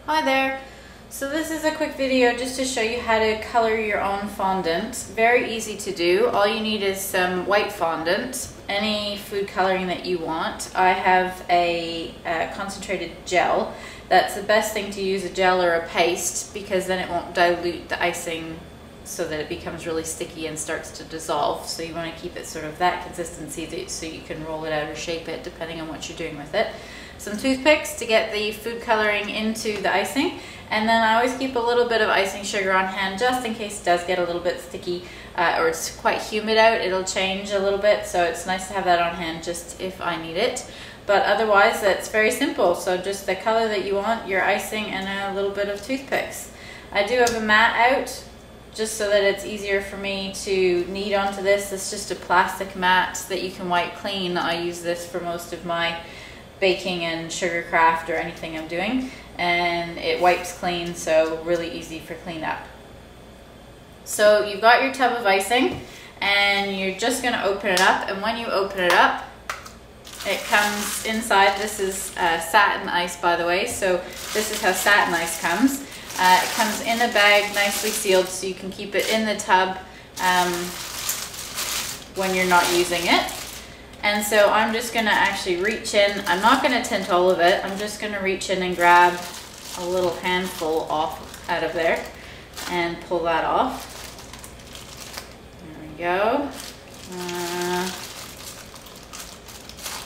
Hi there. So this is a quick video just to show you how to color your own fondant. Very easy to do. All you need is some white fondant, any food coloring that you want. I have a concentrated gel. That's the best thing to use, a gel or a paste, because then it won't dilute the icing so that it becomes really sticky and starts to dissolve. So you want to keep it sort of that consistency so you can roll it out or shape it depending on what you're doing with it. Some toothpicks to get the food coloring into the icing, and then I always keep a little bit of icing sugar on hand just in case it does get a little bit sticky or it's quite humid out. It'll change a little bit, so it's nice to have that on hand just if I need it. But otherwise, that's very simple. So just the color that you want, your icing, and a little bit of toothpicks. I do have a mat out just so that it's easier for me to knead onto this. It's just a plastic mat that you can wipe clean. I use this for most of my baking and sugar craft or anything I'm doing, and it wipes clean, so really easy for cleanup. So you've got your tub of icing and you're just going to open it up, and when you open it up, it comes inside. This is satin ice, by the way, so this is how satin ice comes. It comes in a bag nicely sealed so you can keep it in the tub when you're not using it. And so I'm just going to actually reach in. I'm not going to tint all of it. I'm just going to reach in and grab a little handful off out of there and pull that off. There we go.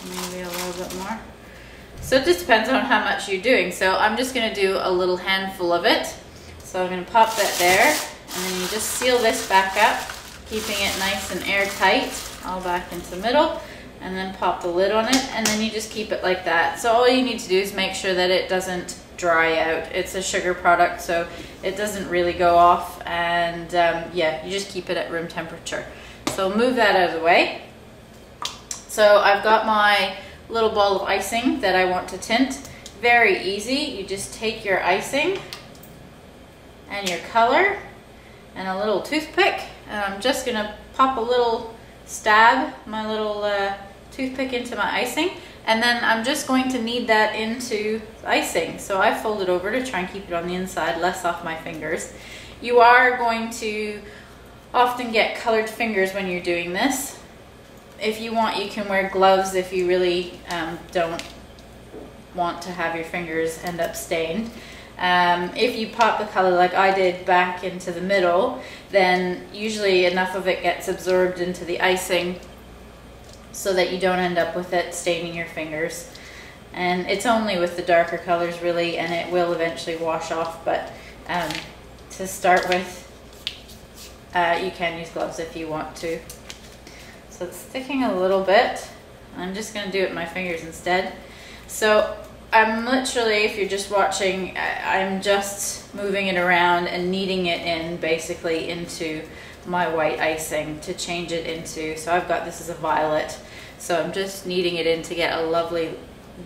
Maybe a little bit more. So it just depends on how much you're doing. So I'm just going to do a little handful of it. So I'm going to pop that there, and then you just seal this back up, keeping it nice and airtight, all back into the middle. And then pop the lid on it, and then you just keep it like that. So all you need to do is make sure that it doesn't dry out. It's a sugar product, so it doesn't really go off, and yeah, you just keep it at room temperature. So move that out of the way. So I've got my little ball of icing that I want to tint. Very easy. You just take your icing and your color and a little toothpick, and I'm just gonna pop a little stab my little toothpick into my icing, and then I'm just going to knead that into the icing. So I fold it over to try and keep it on the inside, less off my fingers. You are going to often get colored fingers when you're doing this. If you want, you can wear gloves if you really don't want to have your fingers end up stained. If you pop the color like I did back into the middle, then usually enough of it gets absorbed into the icing so that you don't end up with it staining your fingers. And it's only with the darker colors really, and it will eventually wash off, but to start with, you can use gloves if you want to. So it's sticking a little bit. I'm just going to do it with my fingers instead. So I'm literally, if you're just watching, I'm just moving it around and kneading it in basically into my white icing to change it into, so I've got this as a violet, so I'm just kneading it in to get a lovely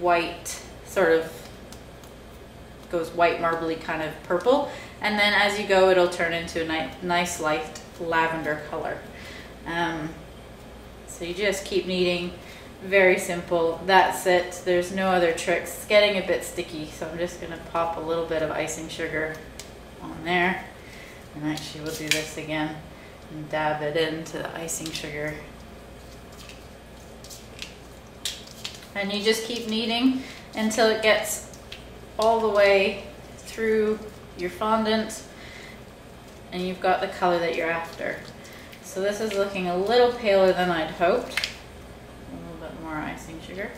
white, sort of goes white marbly kind of purple, and then as you go it'll turn into a nice light lavender color. So you just keep kneading. Very simple. That's it. There's no other tricks. It's getting a bit sticky, so I'm just going to pop a little bit of icing sugar on there. And actually we'll do this again and dab it into the icing sugar. And you just keep kneading until it gets all the way through your fondant and you've got the color that you're after. So this is looking a little paler than I'd hoped. More icing sugar.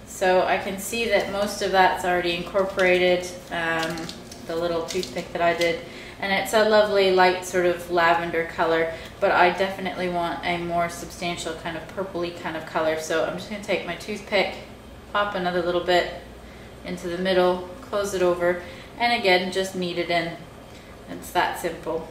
So I can see that most of that's already incorporated, the little toothpick that I did, and it's a lovely light sort of lavender color, but I definitely want a more substantial kind of purpley kind of color. So I'm just going to take my toothpick, pop another little bit into the middle, close it over, and again just knead it in. It's that simple.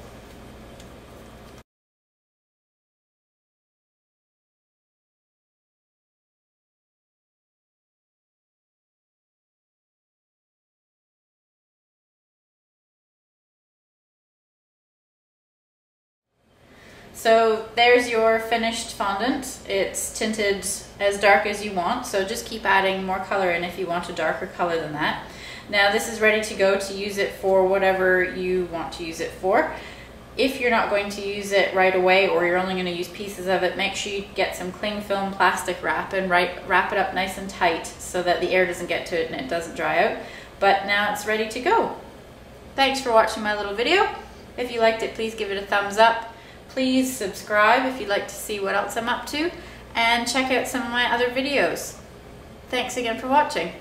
So there's your finished fondant. It's tinted as dark as you want, so just keep adding more color in if you want a darker color than that. Now this is ready to go to use it for whatever you want to use it for. If you're not going to use it right away, or you're only going to use pieces of it, make sure you get some cling film plastic wrap and wrap it up nice and tight so that the air doesn't get to it and it doesn't dry out. But now it's ready to go. Thanks for watching my little video. If you liked it, please give it a thumbs up. Please subscribe if you'd like to see what else I'm up to, and check out some of my other videos. Thanks again for watching.